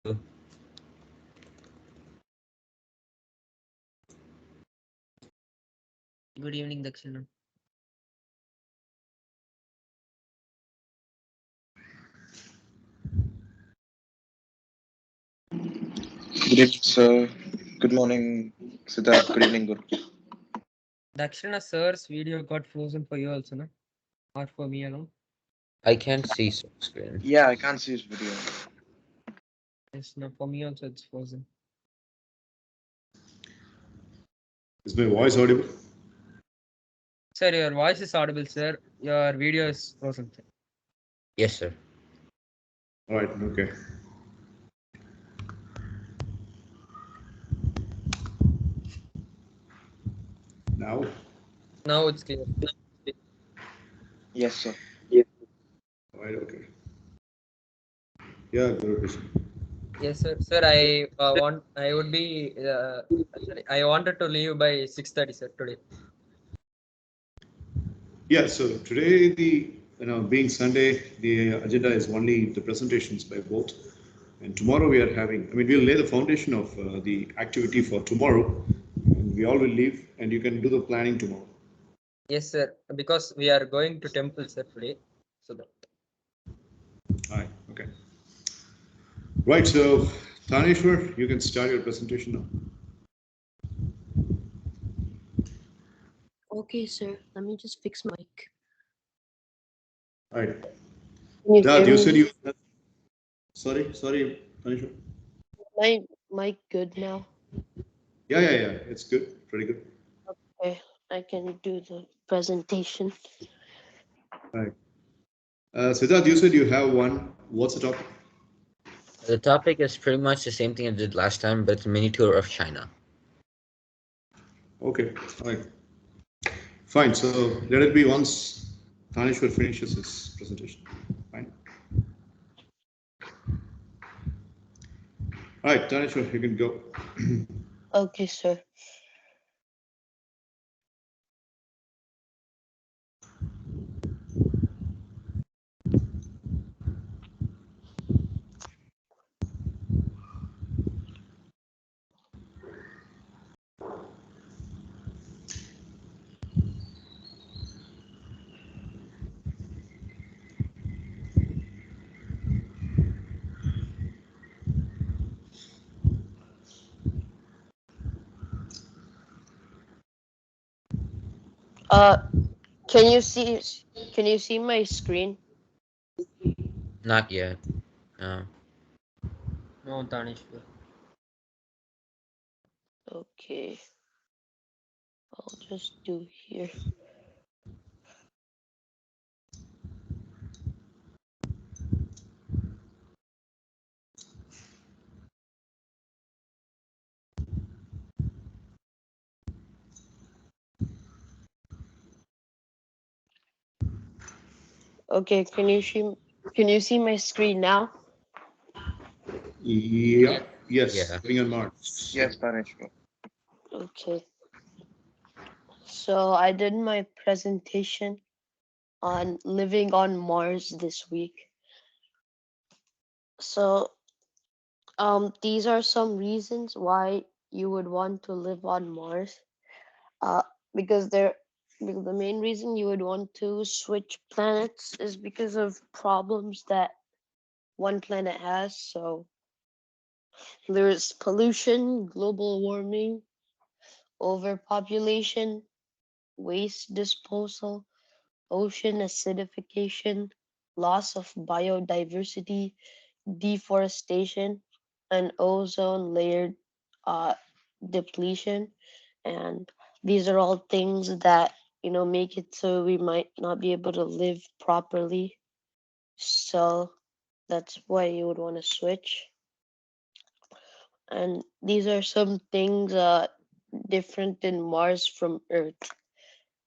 Good evening, Dakshina. Good evening, sir. Good morning, Siddharth. Good evening, Guru. Dakshina sir's video got frozen for you also, no? Or for me alone? I can't see screen. Yeah, I can't see his video. Yes, no, for me also it's frozen. Is my voice audible? Sir, your voice is audible, sir. Your video is frozen, sir. Yes, sir. All right, okay. Now? Now it's clear. Yes, sir. All right, okay. Yeah, Guru Krishna. Yes, sir. Sir, I would be sorry. I wanted to leave by 6:30, sir, today. Yeah, so today being Sunday, the agenda is only the presentations by both. And tomorrow we are having, we'll lay the foundation of the activity for tomorrow. And we all will leave and you can do the planning tomorrow. Yes, sir. Because we are going to temple, sir, today. So that. All right, okay. Right, so Taneshwar, you can start your presentation now. Okay, sir. Let me just fix my mic. All right. Can you Dad, hear you said me? you. Sorry, Taneshwar. My mic good now? Yeah, it's good, pretty good. Okay, I can do the presentation. All right. Siddharth, you said you have one. What's the topic? The topic is pretty much the same thing I did last time, but it's a mini tour of China. Okay, all right. Fine, so let it be once Taneshwar finishes his presentation. Fine. All right, Taneshwar, you can go. Okay, sir. Uh, can you see my screen? Not yet. No. No, Tanishwar. Okay. I'll just do here. Okay, can you see my screen now? Yeah, yes, Yeah. having on Mars. Yes, Taneshwar. Okay. So I did my presentation on living on Mars this week. So these are some reasons why you would want to live on Mars. Uh, because the main reason you would want to switch planets is because of problems that one planet has. So there's pollution, global warming, overpopulation, waste disposal, ocean acidification, loss of biodiversity, deforestation, and ozone layer uh, depletion. And these are all things that make it so we might not be able to live properly. So that's why you would want to switch. And these are some things different in Mars from Earth.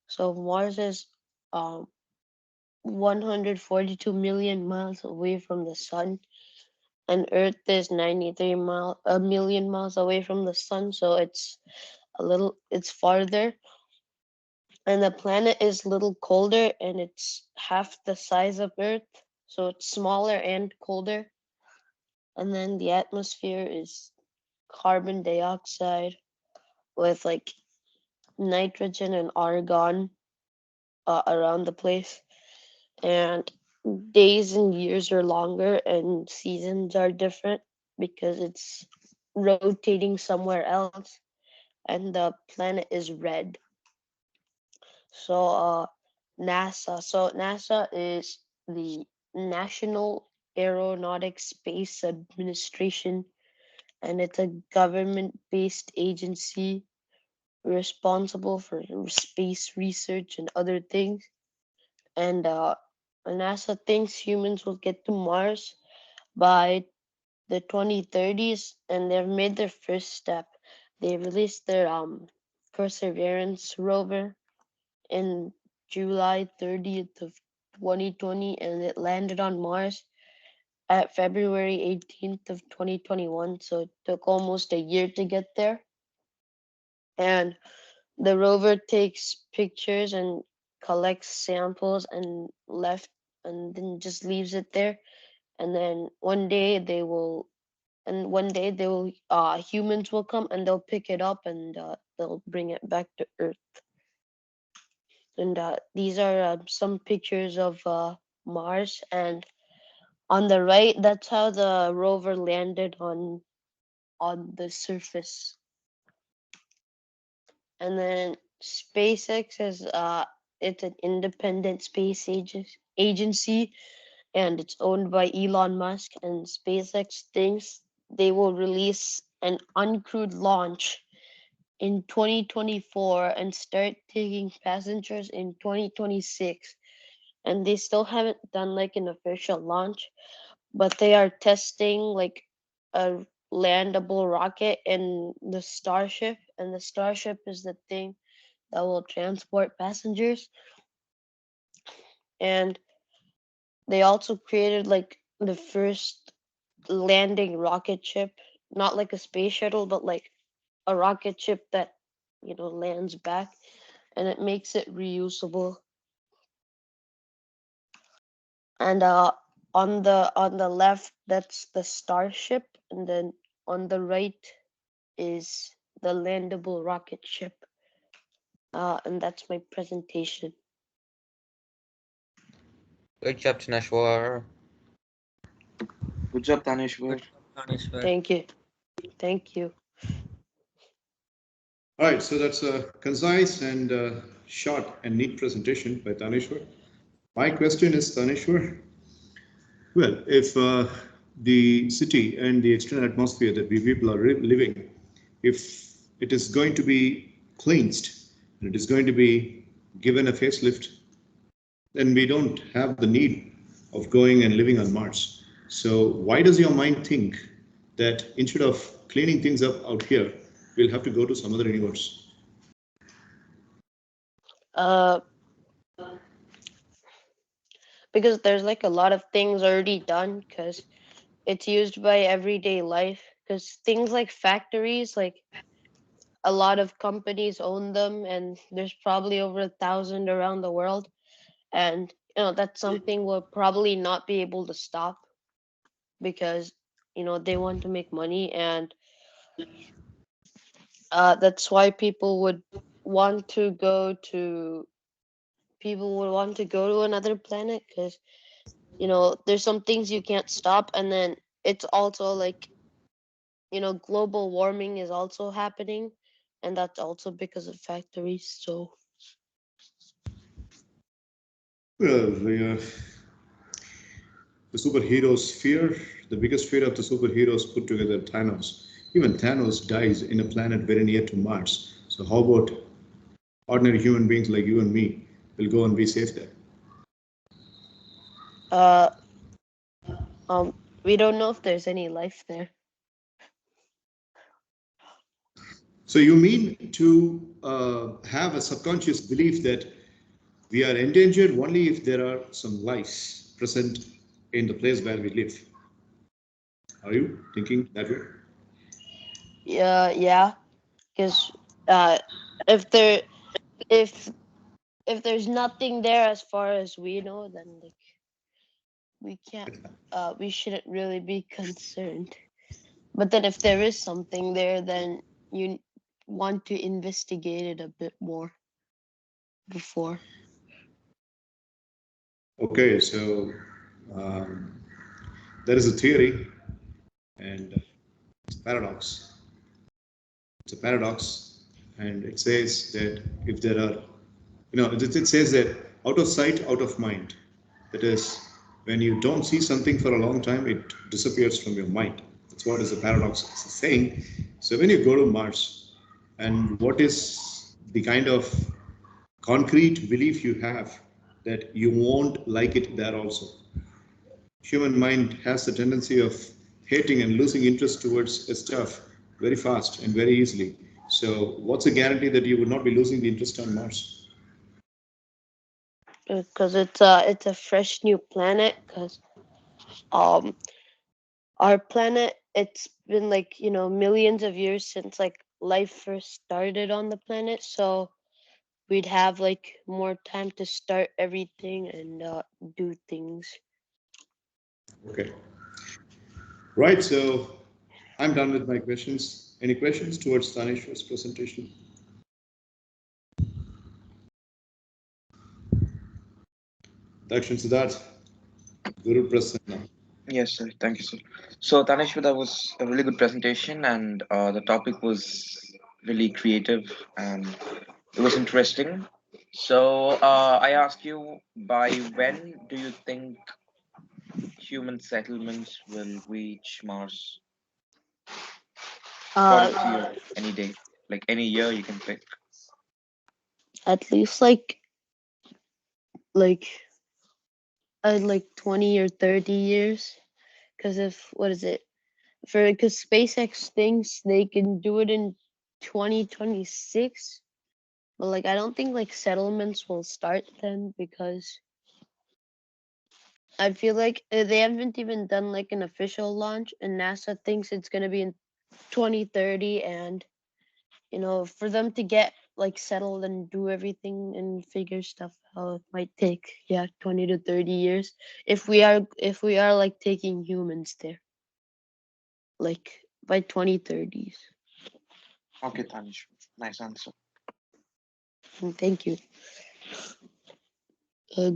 So Mars is um 142 million miles away from the sun, and Earth is 93 million miles away from the sun. So it's farther, and the planet is a little colder, and it's half the size of Earth, so it's smaller and colder. And then the atmosphere is carbon dioxide with like nitrogen and argon around the place. And days and years are longer and seasons are different because it's rotating somewhere else, and the planet is red. So NASA is the National Aeronautics Space Administration, and it's a government-based agency responsible for space research and other things. And NASA thinks humans will get to Mars by the 2030s, and they've made their first step. They released their Perseverance rover in July 30th of 2020, and it landed on Mars at February 18th of 2021. So it took almost a year to get there. And the rover takes pictures and collects samples and then just leaves it there. And then one day they will humans will come and they'll pick it up and they'll bring it back to Earth. And these are some pictures of Mars. And on the right, that's how the rover landed on the surface. And then SpaceX is it's an independent space agency, and it's owned by Elon Musk. And SpaceX thinks they will release an uncrewed launch in 2024 and start taking passengers in 2026. And they still haven't done like an official launch, but they are testing like a landable rocket in the Starship, and the Starship is the thing that will transport passengers. And they also created like the first landing rocket ship, not like a space shuttle, but like a rocket ship that lands back, and it makes it reusable. And on the left, that's the Starship, and then on the right is the landable rocket ship. And that's my presentation. Good job, Tanashwar. Good job, Tanishwar. Tanishwar. Thank you. Thank you. All right, so that's a concise and short and neat presentation by Tanishwar. My question is, Tanishwar, well, if the city and the external atmosphere that we people are living, if it is going to be cleansed and it is going to be given a facelift, then we don't have the need of going and living on Mars. So why does your mind think that instead of cleaning things up out here, we'll have to go to some other universe? Because there's like a lot of things already done, because it's used by everyday life. Because things like factories, like a lot of companies own them, and there's probably over 1,000 around the world. And that's something we'll probably not be able to stop, because they want to make money. And that's why want to go to people would want to go to another planet, because there's some things you can't stop. And then it's also like global warming is also happening, and that's also because of factories. So Well, the superheroes fear, the biggest fear of the superheroes put together, Thanos. Even Thanos dies in a planet very near to Mars. So how about ordinary human beings like you and me will go and be safe there? uh we don't know if there's any life there. So you mean to have a subconscious belief that we are endangered only if there are some lives present in the place where we live? Are you thinking that way? Yeah, because if there if there's nothing there as far as we know, then like we can't. We shouldn't really be concerned. But then, if there is something there, then you want to investigate it a bit more before. Okay, so there is a theory, and it's a paradox. It's a paradox, and it says that if there are, it says that out of sight, out of mind. That is, when you don't see something for a long time, it disappears from your mind. That's what is the paradox saying. So when you go to Mars, and what is the kind of concrete belief you have that you won't like it there also? Human mind has the tendency of hating and losing interest towards a stuff very fast and very easily. So what's a guarantee that you would not be losing the interest on Mars? Because it's a fresh new planet. Because um our planet, it's been like millions of years since like life first started on the planet, so we'd have like more time to start everything and do things. Okay. Right, so I'm done with my questions. Any questions towards Tanishwar's presentation? Dakshin Siddharth, Guru Prasanna. Yes, sir. Thank you, sir. So, Tanishwar, that was a really good presentation, and the topic was really creative and it was interesting. So, I ask you, by when do you think human settlements will reach Mars? Uh, According to you, any day, like any year you can pick. at least like like 20 or 30 years. Because if what is it for? Because SpaceX thinks they can do it in 2026, but like I don't think like settlements will start then, because I feel like they haven't even done like an official launch, and NASA thinks it's gonna be in 2030, and for them to get like settled and do everything and figure stuff out, it might take 20 to 30 years if we are like taking humans there, like by 2030s. Okay, Tanishwar. Nice answer. Thank you,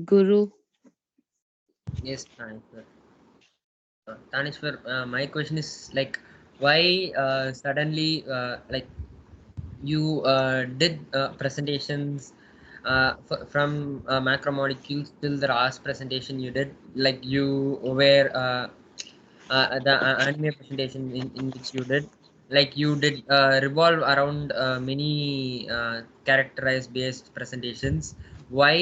Guru. Yes, Tanishwar. Tanishwar, my question is like, why suddenly like you did presentations from macromolecules till the last presentation you did, like you were the anime presentation in which you did, like you did revolve around many characterized based presentations. Why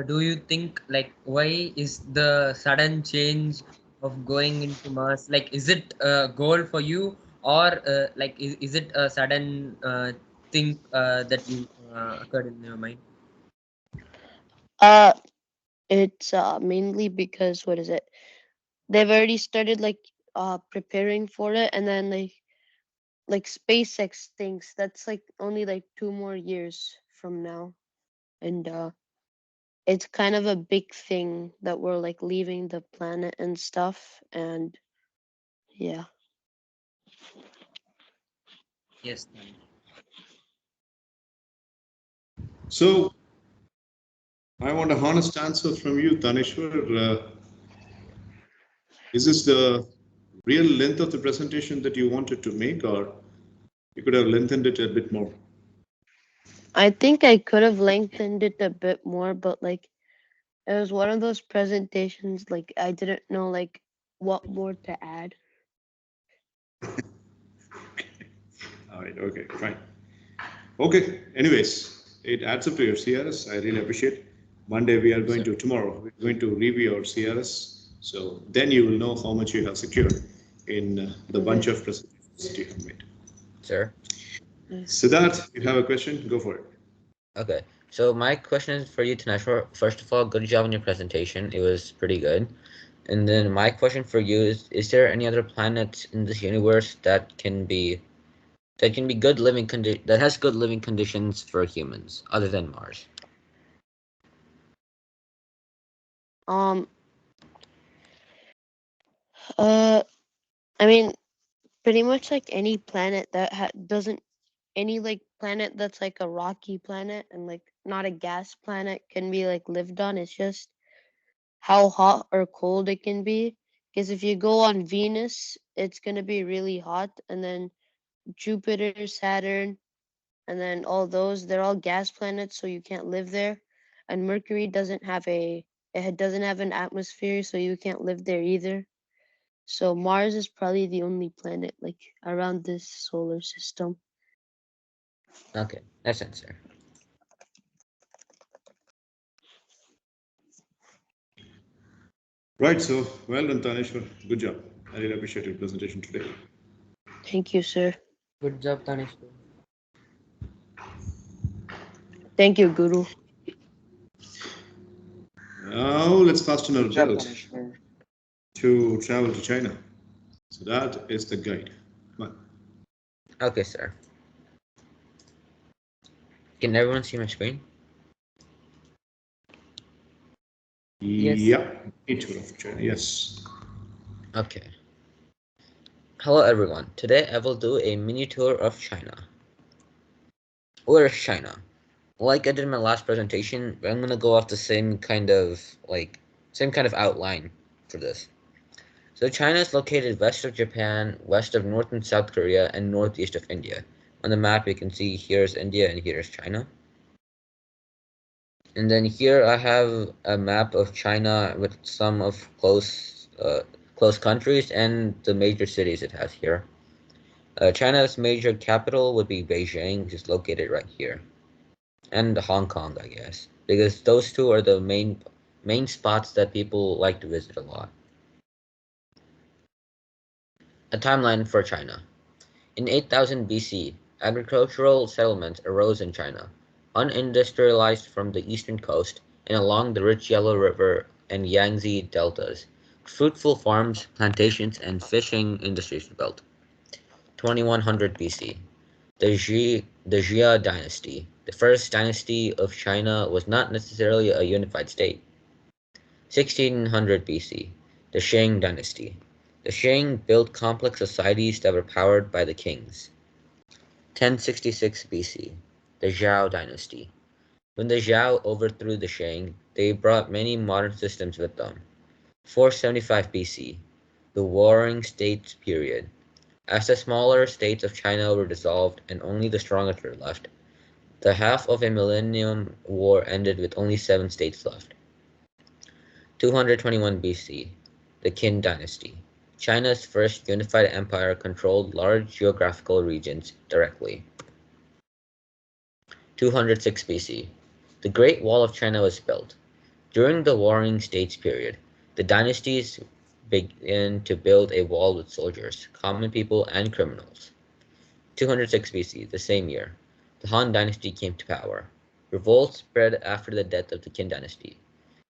do you think, like, why is the sudden change of going into Mars? Like, is it a goal for you, or like is it a sudden thing that you occurred in your mind? uh it's mainly because what is it, they've already started like preparing for it, and then like SpaceX thinks that's like only like 2 more years from now, and it's kind of a big thing that we're like leaving the planet and stuff, and yeah. Yes, Tanish. So I want a honest answer from you, Tanishwar. Is this the real length of the presentation that you wanted to make, or you could have lengthened it a bit more? I think I could have lengthened it a bit more, but like it was one of those presentations like I didn't know like what more to add. All right, okay, fine. Okay, anyways, it adds up to your CRS. I really appreciate. Monday we are going Sir. to, tomorrow, we're going to review our CRS. So then you will know how much you have secured in the bunch of presentations that you have made. Sir. Siddharth, you have a question? Go for it. Okay. So my question is for you, Taneshwar. First of all, good job on your presentation. It was pretty good. And then my question for you is there any other planets in this universe that can be good that has good living conditions for humans other than Mars? Um I mean, pretty much like any planet that doesn't any like planet that's like a rocky planet and like not a gas planet can be like lived on. It's just how hot or cold it can be. Because if you go on Venus, it's gonna be really hot, and then Jupiter, Saturn, and then all those, they're all gas planets, so you can't live there. And Mercury doesn't have an atmosphere, so you can't live there either. So Mars is probably the only planet like around this solar system. Okay, that's answer. Right, so well done, Tanishwar. Good job. I really appreciate your presentation today. Thank you, sir. Good job, Tanishwar. Thank you, Guru. Now let's fasten our Good job, belt Tanishwar. to travel to China. So that is the guide. Come on. Okay, sir. Can everyone see my screen? Yes. Yeah, a tour of China. Yes. Okay. Hello, everyone. Today I will do a mini tour of China. Where is China? Like I did in my last presentation, I'm gonna go off the same kind of outline for this. So China is located west of Japan, west of North and South Korea, and northeast of India. On the map, you can see here's India and here's China. And then here I have a map of China with some of close countries and the major cities it has here. China's major capital would be Beijing, which is located right here, and Hong Kong, I guess, because those two are the main spots that people like to visit a lot. A timeline for China. In 8000 BC, agricultural settlements arose in China, unindustrialized from the eastern coast and along the rich Yellow River and Yangtze deltas. Fruitful farms, plantations, and fishing industries were built. 2100 BC. The Jia Dynasty, the first dynasty of China, was not necessarily a unified state. 1600 BC. The Shang Dynasty. The Shang built complex societies that were powered by the kings. 1066 BC. The Zhou Dynasty. When the Zhou overthrew the Shang, they brought many modern systems with them. 475 BC. The Warring States period. As the smaller states of China were dissolved and only the strongest were left, the half of a millennium war ended with only 7 states left. 221 BC. The Qin Dynasty. China's first unified empire controlled large geographical regions directly. 206 BC. The Great Wall of China was built. During the Warring States period, the dynasties began to build a wall with soldiers, common people, and criminals. 206 BC, the same year, the Han Dynasty came to power. Revolt spread after the death of the Qin Dynasty.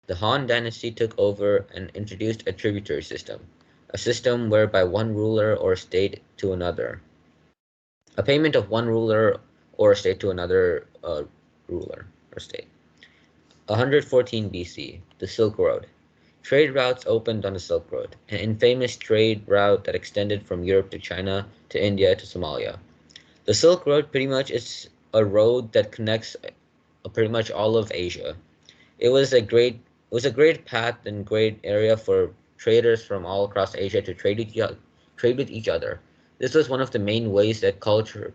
The Han Dynasty took over and introduced a tributary system, a system whereby one ruler or state to another, a payment of one ruler or state to another ruler or state. 114 BC, the Silk Road. Trade routes opened on the Silk Road, an infamous trade route that extended from Europe to China to India to Somalia. The Silk Road pretty much is a road that connects pretty much all of Asia. It was a great path and great area for traders from all across Asia to trade with each other. This was one of the main ways that culture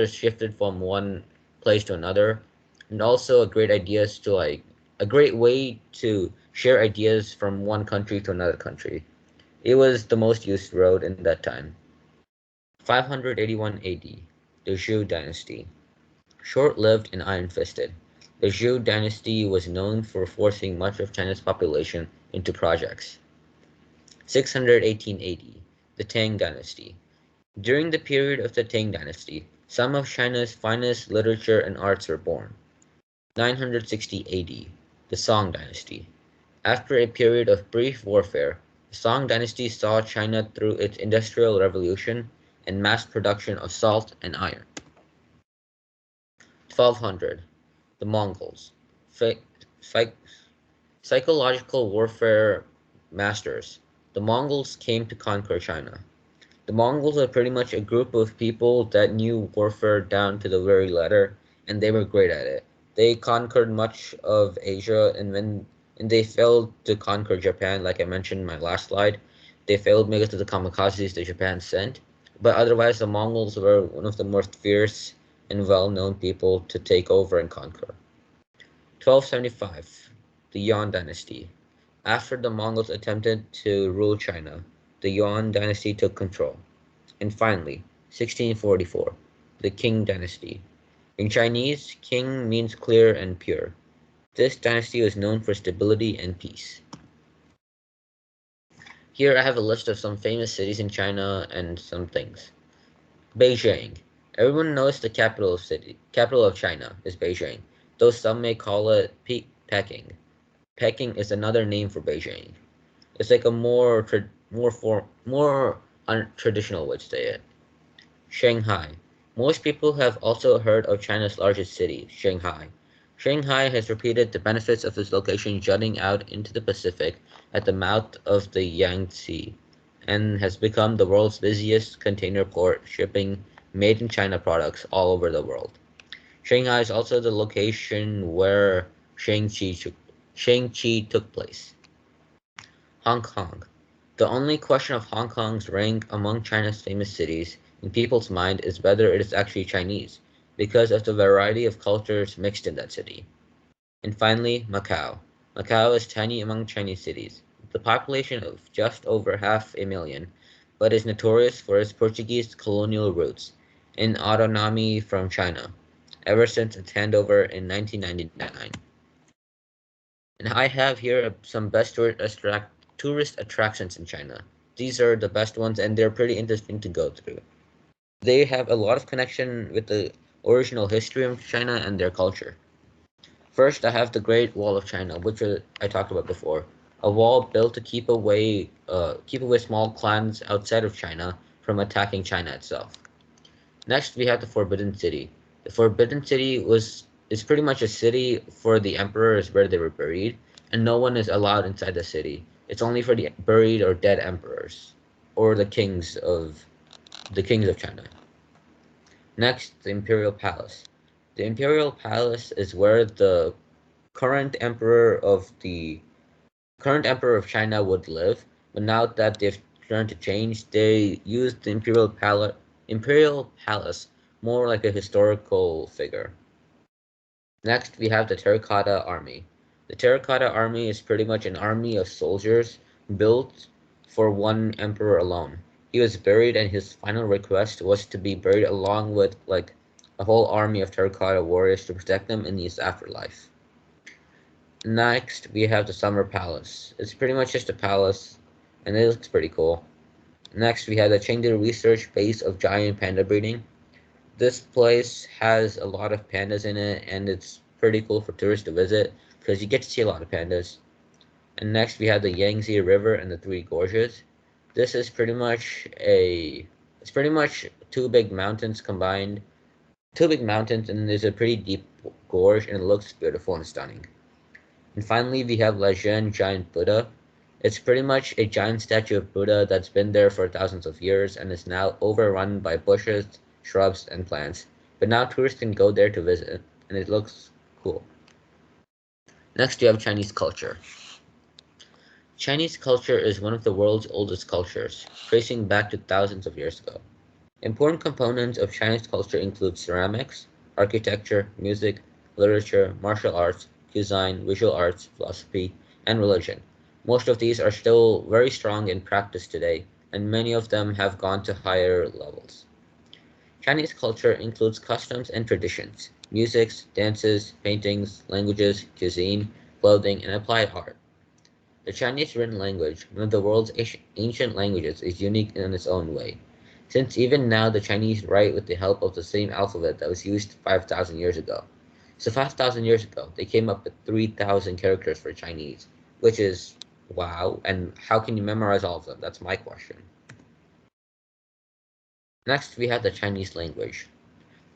shifted from one place to another, and also a great way to share ideas from one country to another country. It was the most used road in that time. 581 AD, the Zhou Dynasty. Short-lived and iron-fisted, the Zhou dynasty was known for forcing much of China's population into projects. 618 AD, the Tang Dynasty. During the period of the Tang Dynasty, some of China's finest literature and arts were born. 960 AD, the Song Dynasty. After a period of brief warfare, the Song Dynasty saw China through its industrial revolution and mass production of salt and iron. 1200, the Mongols. Psychological warfare masters. The the Mongols came to conquer China. The Mongols are pretty much a group of people that knew warfare down to the very letter, and they were great at it. They conquered much of Asia, and they failed to conquer Japan, like I mentioned in my last slide. They failed because of the kamikazes that Japan sent. But otherwise, the Mongols were one of the most fierce and well-known people to take over and conquer. 1275, the Yuan Dynasty. After the Mongols attempted to rule China, the Yuan Dynasty took control. And finally, 1644, the Qing Dynasty. In Chinese, Qing means clear and pure. This dynasty was known for stability and peace. Here I have a list of some famous cities in China and some things. Beijing. Everyone knows the capital of China is Beijing, though some may call it Peking. Peking is another name for Beijing. It's like a more untraditional way to say it. Shanghai. Most people have also heard of China's largest city, Shanghai. Shanghai has repeated the benefits of its location jutting out into the Pacific at the mouth of the Yangtze and has become the world's busiest container port, shipping made in China products all over the world. Shanghai is also the location where Shang-Chi took place. Hong Kong. The only question of Hong Kong's rank among China's famous cities in people's mind is whether it is actually Chinese, because of the variety of cultures mixed in that city. And finally, Macau. Macau is tiny among Chinese cities, with a population of just over 500,000, but is notorious for its Portuguese colonial roots and autonomy from China, ever since its handover in 1999. And I have here some best tourist attractions in China. These are the best ones, and they're pretty interesting to go through. They have a lot of connection with the original history of China and their culture. First, I have the Great Wall of China, which I talked about before. A wall built to keep away small clans outside of China from attacking China itself. Next, we have the Forbidden City. The Forbidden City is pretty much a city for the emperors where they were buried, and no one is allowed inside the city. It's only for the buried or dead emperors, or the kings of China. Next, the Imperial Palace. The Imperial Palace is where the current emperor of the current emperor of China would live, but now that they've turned to change, they use the Imperial Palace more like a historical figure. Next, we have the Terracotta Army. The Terracotta Army is pretty much an army of soldiers built for one emperor alone. He was buried, and his final request was to be buried along with like a whole army of terracotta warriors to protect him in his afterlife. Next, we have the Summer Palace. It's pretty much just a palace, and it looks pretty cool. Next, we have the Chengdu Research Base of Giant Panda Breeding. This place has a lot of pandas in it, and it's pretty cool for tourists to visit because you get to see a lot of pandas. And next, we have the Yangtze River and the Three Gorges. This is it's pretty much two big mountains combined, two big mountains, and there's a pretty deep gorge, and it looks beautiful and stunning. And finally, we have Lajin Giant Buddha. It's pretty much a giant statue of Buddha that's been there for thousands of years and is now overrun by bushes, shrubs, and plants. But now tourists can go there to visit, and it looks cool. Next, you have Chinese culture. Chinese culture is one of the world's oldest cultures, tracing back to thousands of years ago. Important components of Chinese culture include ceramics, architecture, music, literature, martial arts, cuisine, visual arts, philosophy, and religion. Most of these are still very strong in practice today, and many of them have gone to higher levels. Chinese culture includes customs and traditions, musics, dances, paintings, languages, cuisine, clothing, and applied art. The Chinese written language, one of the world's ancient languages, is unique in its own way, since even now the Chinese write with the help of the same alphabet that was used 5,000 years ago. So 5,000 years ago, they came up with 3,000 characters for Chinese, which is wow, and how can you memorize all of them? That's my question. Next, we have the Chinese language.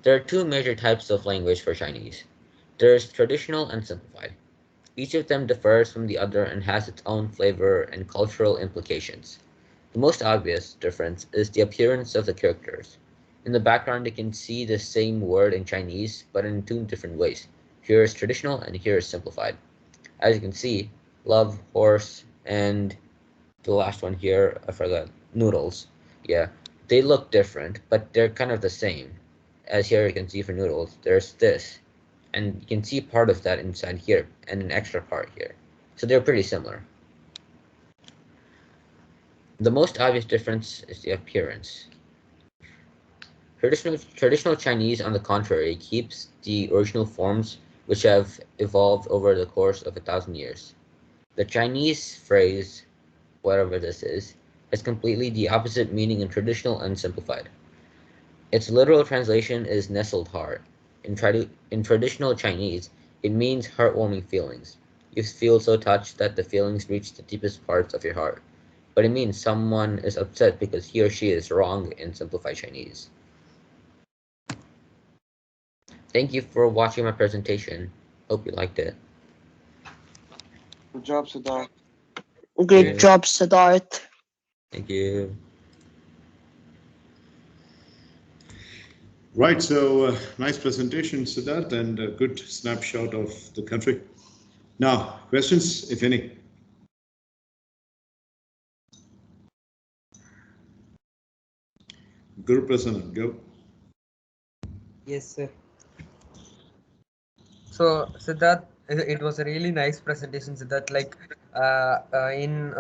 There are two major types of language for Chinese. There is traditional and simplified. Each of them differs from the other and has its own flavor and cultural implications. The most obvious difference is the appearance of the characters. In the background, you can see the same word in Chinese, but in two different ways. Here is traditional and here is simplified. As you can see, love, horse, and the last one here, I forgot, noodles. Yeah, they look different, but they're kind of the same. As here you can see for noodles, there's this, and you can see part of that inside here, and an extra part here. So they're pretty similar. The most obvious difference is the appearance. Traditional Chinese, on the contrary, keeps the original forms which have evolved over the course of 1,000 years. The Chinese phrase, whatever this is, has completely the opposite meaning in traditional and simplified. Its literal translation is nestled heart. In traditional Chinese, it means heartwarming feelings. You feel so touched that the feelings reach the deepest parts of your heart. But it means someone is upset because he or she is wrong in simplified Chinese. Thank you for watching my presentation. Hope you liked it. Good job, Siddharth. Great Yeah. job, Siddharth. Thank you. Right, so nice presentation, Siddharth, and a good snapshot of the country. Now, questions, if any? Guru Prasanna, go. Yes, sir. So Siddharth, it was a really nice presentation, Siddharth. Like in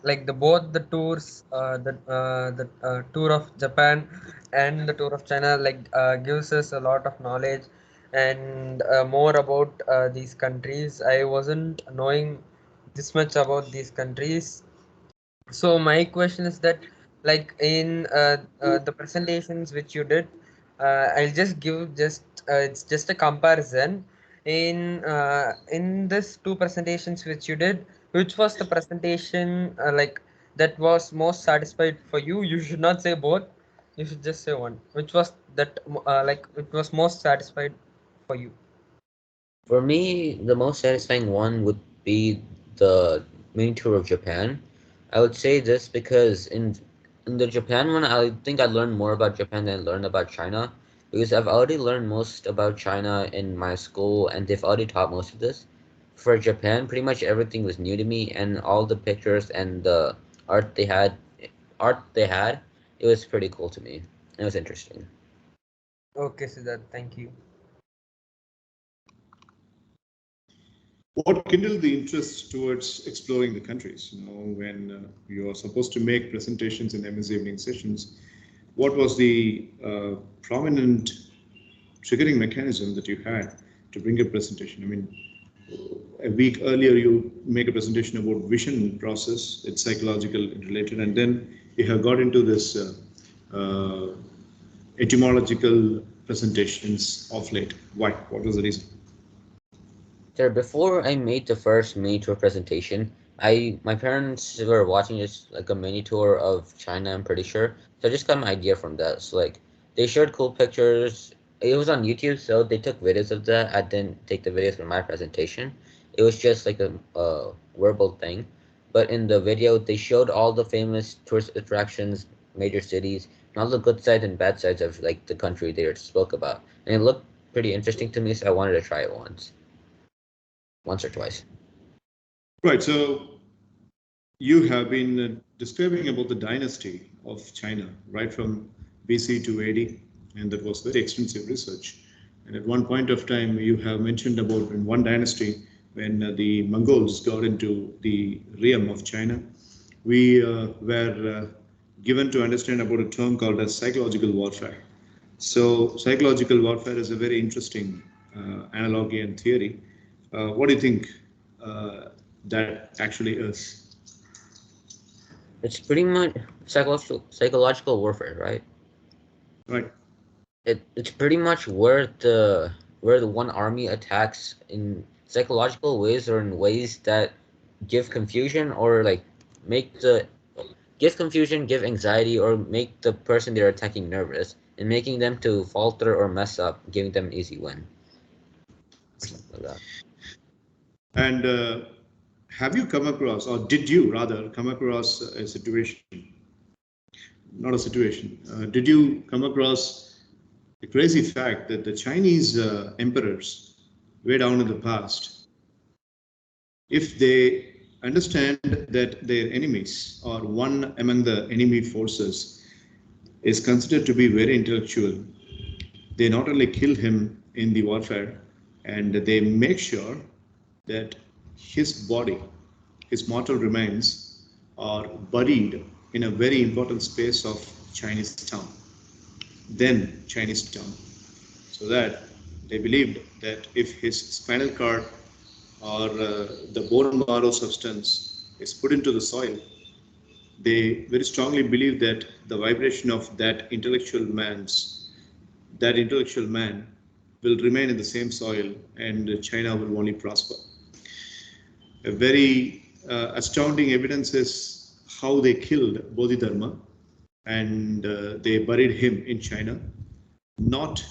like the both the tours, the tour of Japan and the tour of China, like gives us a lot of knowledge and more about these countries. I wasn't knowing this much about these countries. So my question is that, like in the presentations which you did, I'll just give just it's just a comparison. In this two presentations which you did, which was the presentation like that was most satisfied for you? You should not say both. You should just say one. Which was that like it was most satisfied for you? For me, the most satisfying one would be the mini tour of Japan. I would say this because in the Japan one, I think I learned more about Japan than I learned about China because I've already learned most about China in my school and they've already taught most of this. For Japan, pretty much everything was new to me and all the pictures and the art they had, art they had, it was pretty cool to me. It was interesting. Okay, Siddharth, thank you. What kindled the interest towards exploring the countries? When you are supposed to make presentations in MS evening sessions, what was the prominent triggering mechanism that you had to bring a presentation? I mean, a week earlier you make a presentation about vision process, it's psychological related, and then you have got into this etymological presentations of late. Why? What was the reason? Sir, before I made the first mini tour presentation, my parents were watching just like a mini tour of China, I'm pretty sure. So I just got my idea from that. So like they showed cool pictures. It was on YouTube, so they took videos of that. I didn't take the videos for my presentation. It was just like a verbal thing. But in the video, they showed all the famous tourist attractions, major cities, and all the good sides and bad sides of like the country they spoke about. And it looked pretty interesting to me, so I wanted to try it once or twice. Right. So you have been describing about the dynasty of China, right from BC to AD, and that was very extensive research. And at one point of time, you have mentioned about in one dynasty when the Mongols got into the realm of China, we were given to understand about a term called as psychological warfare. So psychological warfare is a very interesting analogy and theory. What do you think that actually is? It's pretty much psychological warfare, right? Right. It's pretty much where the one army attacks in psychological ways or in ways that give confusion or like make the give confusion, give anxiety, or make the person they're attacking nervous and making them to falter or mess up, giving them an easy win or something like that. And have you come across, or did you rather come across a situation, not a situation, did you come across the crazy fact that the Chinese emperors way down in the past, if they understand that their enemies or one among the enemy forces is considered to be very intellectual, they not only kill him in the warfare, and they make sure that his body, his mortal remains, are buried in a very important space of Chinese town, then Chinese town, so that they believed that if his spinal cord or the bone marrow substance is put into the soil, they very strongly believe that the vibration of that intellectual man will remain in the same soil, and China will only prosper. A very astounding evidence is how they killed Bodhidharma, and they buried him in China, not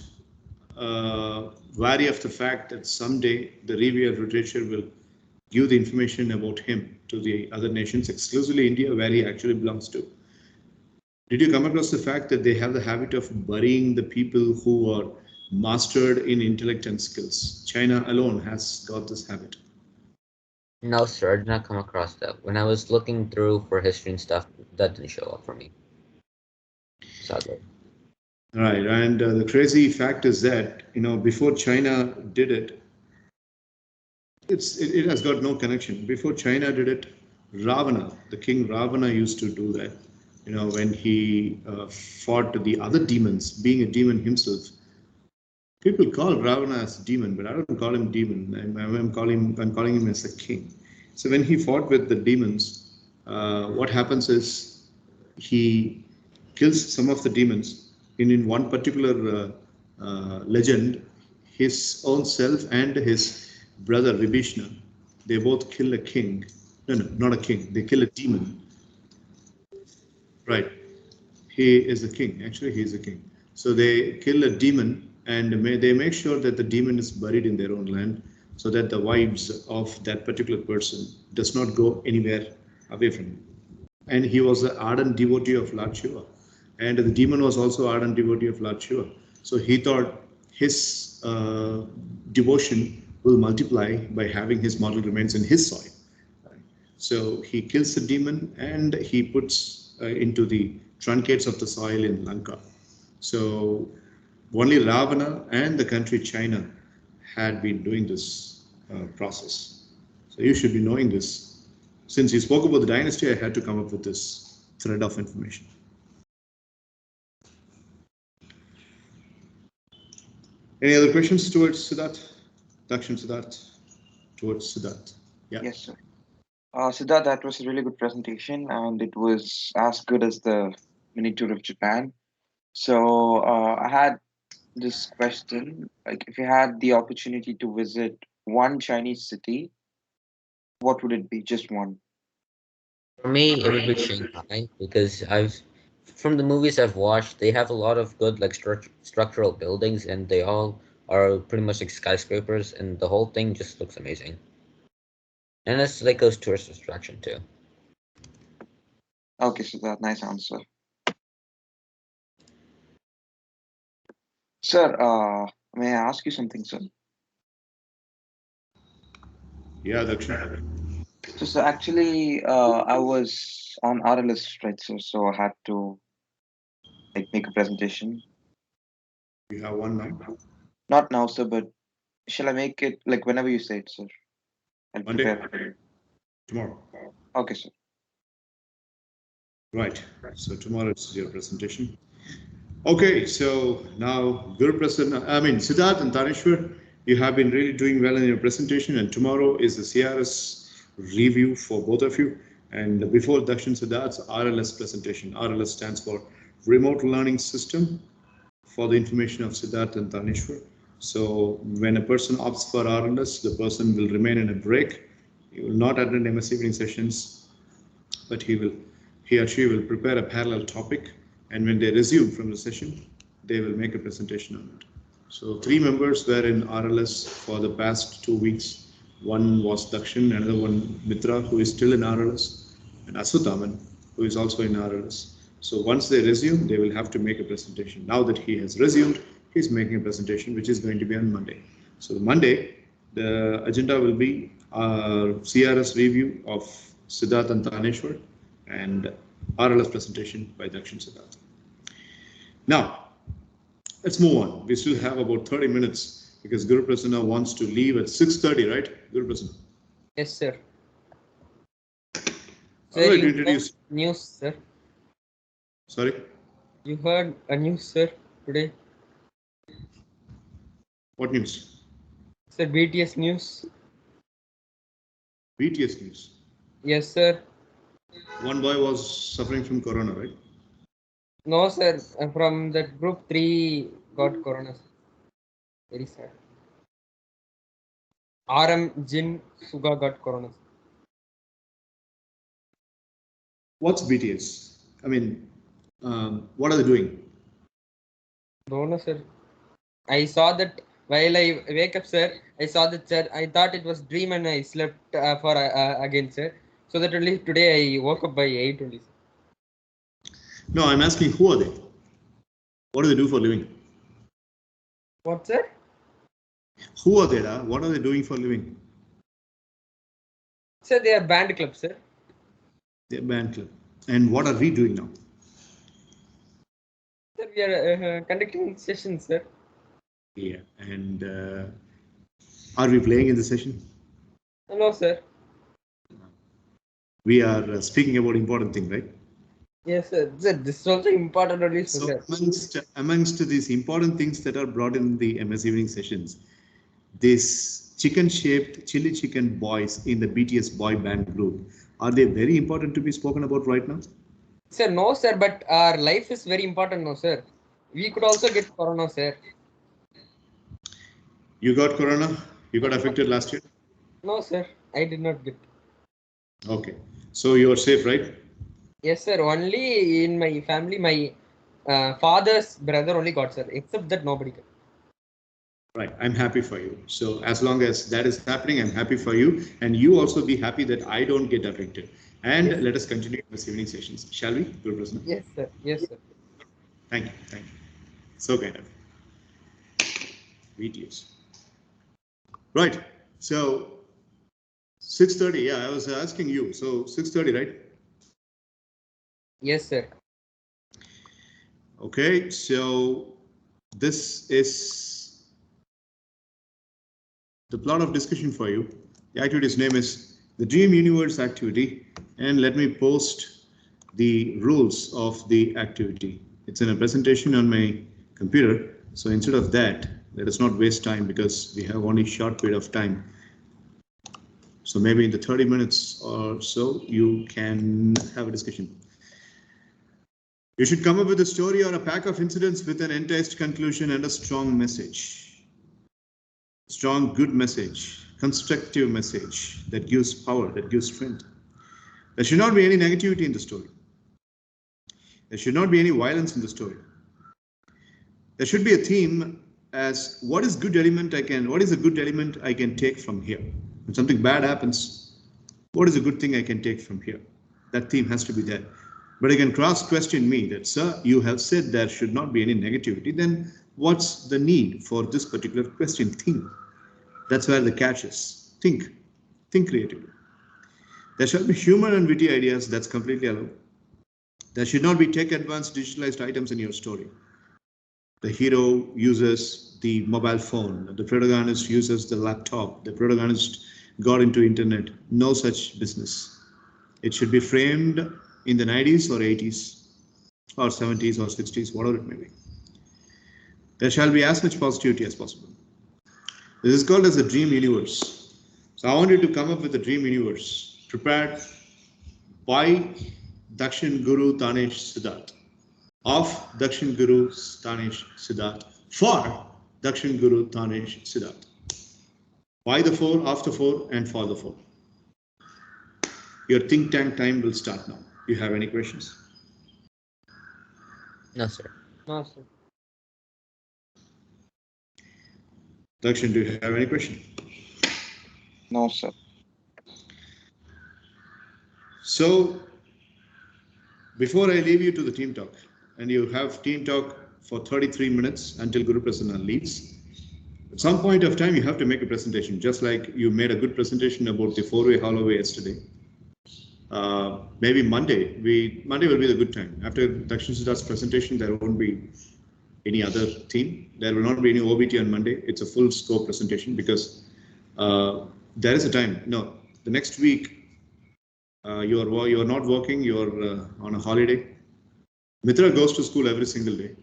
wary of the fact that someday the review of literature will give the information about him to the other nations, exclusively India, where he actually belongs to. Did you come across the fact that they have the habit of burying the people who are mastered in intellect and skills? China alone has got this habit. No, sir, I did not come across that. When I was looking through for history and stuff, that didn't show up for me. Sadly. Right, and the crazy fact is that, you know, before China did it, it has got no connection. Before China did it, Ravana, the king Ravana, used to do that. You know, when he fought the other demons, being a demon himself. People call Ravana as a demon, but I don't call him demon. I'm calling him as a king. So when he fought with the demons, what happens is he kills some of the demons. In one particular legend, his own self and his brother Vibhishna, they both kill a king. No, not a king. They kill a demon. Right. He is a king. Actually, he is a king. So they kill a demon, and they make sure that the demon is buried in their own land, so that the vibes of that particular person does not go anywhere away from him. And he was an ardent devotee of Lord Shiva, and the demon was also ardent devotee of Lord Shiva. So he thought his devotion will multiply by having his mortal remains in his soil. So he kills the demon and he puts into the truncates of the soil in Lanka. So only Ravana and the country China had been doing this process. So you should be knowing this. Since you spoke about the dynasty, I had to come up with this thread of information. Any other questions towards Siddharth? Dakshin Siddharth? Towards Siddharth. Yeah. Yes, sir. Siddharth, that was a really good presentation, and it was as good as the mini tour of Japan. So I had this question: like, if you had the opportunity to visit one Chinese city, what would it be? Just one. For me, it would be Shanghai because from the movies I've watched, they have a lot of good like structural buildings, and they all are pretty much like skyscrapers, and the whole thing just looks amazing. And it's like a tourist attraction too. Okay, Siddharth, nice answer. Sir, may I ask you something, sir? Yeah, Dakshin. So actually, I was on RLS, right, sir? So I had to like make a presentation. You have one now. Not now, sir, but shall I make it like whenever you say it, sir? I'll Monday. prepare. Tomorrow. Okay, sir. Right. So tomorrow is your presentation. Okay, so now Siddharth and Tanishwar, you have been really doing well in your presentation, and tomorrow is the CRS review for both of you. And before Dakshin Siddharth's RLS presentation, RLS stands for Remote Learning System for the information of Siddharth and Tanishwar. So when a person opts for RLS, the person will remain in a break. He will not attend MS evening sessions, but he or she will prepare a parallel topic, and when they resume from the session, they will make a presentation on it. So 3 members were in RLS for the past 2 weeks, One was Dakshin, another one Mitra, who is still in RLS, and Aswathaman, who is also in RLS. So once they resume, they will have to make a presentation. Now that he has resumed, he's making a presentation, which is going to be on Monday. So Monday, the agenda will be CRS review of Siddharth and Taneshwar and RLS presentation by Dakshin Siddharth. Now, let's move on. We still have about 30 minutes because Guru Prasanna wants to leave at 6:30, right? Guru Prasanna. Yes, sir. I'd like to introduce News, sir. Sorry? You heard a news, sir, today? What news? Sir, BTS news. BTS news. Yes, sir. One boy was suffering from corona, right? No, sir. From that group, 3 got corona. Very sad. RM Jin Suga got corona. What's BTS? I mean, what are they doing? No, sir. I saw that while I wake up, sir. I saw that, sir. I thought it was dream and I slept for again, sir. So that only today I woke up by 8 only, sir. No, I'm asking who are they? What do they do for a living? What, sir? Who are they? What are they doing for a living? Sir, they are band club, sir. They're band club. And what are we doing now? Sir, we are conducting sessions, sir. Yeah. And are we playing in the session? No, sir. We are speaking about important thing, right? Yes, sir. Sir, this is also important only, So sir. amongst these important things that are brought in the MS evening sessions, these chicken-shaped chili chicken boys in the BTS boy band group, are they very important to be spoken about right now? Sir, no, sir, but our life is very important, no, sir. We could also get corona, sir. You got corona? You got affected last year? No, sir, I did not get. Okay. So you are safe, right? Yes, sir. Only in my family, my father's brother only got, sir. Except that, nobody got. Right. I'm happy for you. So as long as that is happening, I'm happy for you. And you also be happy that I don't get affected. And Yes. let us continue this evening sessions. Shall we, Guru Prasanna? Yes, sir. Yes, sir. Thank you. Thank you. So kind of. BTS. Right. So 6:30. Yeah, I was asking you. So 6:30, right? Yes, sir. Okay. So this is the plot of discussion for you. The activity's name is the Dream Universe activity. And let me post the rules of the activity. It's in a presentation on my computer. So instead of that, let us not waste time because we have only short period of time. So maybe in the 30 minutes or so, you can have a discussion. You should come up with a story or a pack of incidents with an enticed conclusion and a strong message. Strong, good message, constructive message that gives power, that gives strength. There should not be any negativity in the story. There should not be any violence in the story. There should be a theme as what is a good element I can take from here. When something bad happens, what is a good thing I can take from here? That theme has to be there. But you can cross-question me that, sir, you have said there should not be any negativity. Then what's the need for this particular question? Think. That's where the catch is. Think creatively. There shall be humor and witty ideas. That's completely allowed. There should not be tech advanced digitalized items in your story. The hero uses the mobile phone. The protagonist uses the laptop. The protagonist got into internet. No such business. It should be framed in the 90s or 80s or 70s or 60s, whatever it may be. There shall be as much positivity as possible. This is called as the dream universe. So I want you to come up with the dream universe prepared by Dakshin Guru Tanesh Siddharth, of Dakshin Guru Tanesh Siddharth, for Dakshin Guru Tanesh Siddharth. By the 4, after 4, and for the 4. Your think tank time will start now. Do you have any questions? No, sir. No, sir. Dakshin, do you have any question? No, sir. So before I leave you to the team talk, and you have team talk for 33 minutes until Guru Prasanna leaves, at some point of time you have to make a presentation, just like you made a good presentation about the four-way holloway yesterday. Maybe Monday will be the good time. After Dakshin Siddharth's presentation, there won't be any other theme. There will not be any OBT on Monday. It's a full scope presentation because there is a time. No, the next week you are not working. You are on a holiday. Mitra goes to school every single day.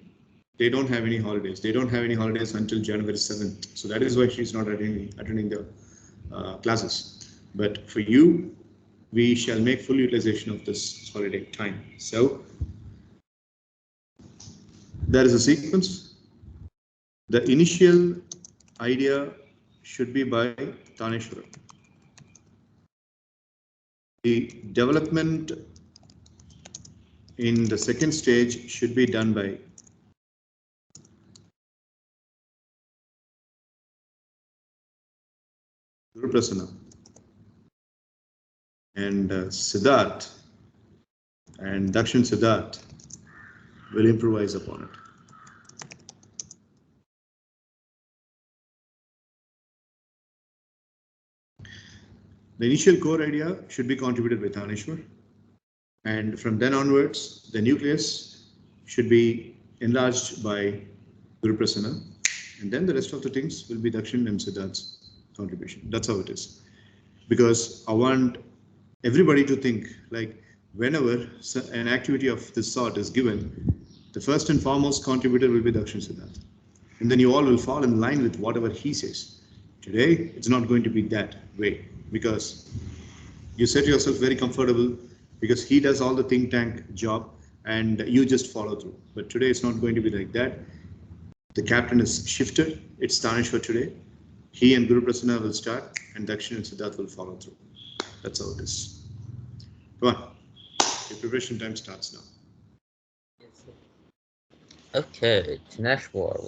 They don't have any holidays. They don't have any holidays until January 7th. So that is why she's not attending the classes. But for you, we shall make full utilization of this holiday time. So there is a sequence. The initial idea should be by Taneshwara. The development in the second stage should be done by Guru Prasanna and Siddharth and Dakshin Siddharth will improvise upon it. The initial core idea should be contributed by Taneshwar, and from then onwards, the nucleus should be enlarged by Guru Prasanna, and then the rest of the things will be Dakshin and Siddharth's contribution. That's how it is. Because I want everybody to think like whenever an activity of this sort is given, the first and foremost contributor will be Dakshin Siddharth. And then you all will fall in line with whatever he says. Today, it's not going to be that way because you set yourself very comfortable because he does all the think tank job and you just follow through. But today, it's not going to be like that. The captain is shifted. It's Taneshwar today. He and Guru Prasanna will start and Dakshin and Siddharth will follow through. That's how it is. Come on. Your preparation time starts now. Okay, Taneshwar,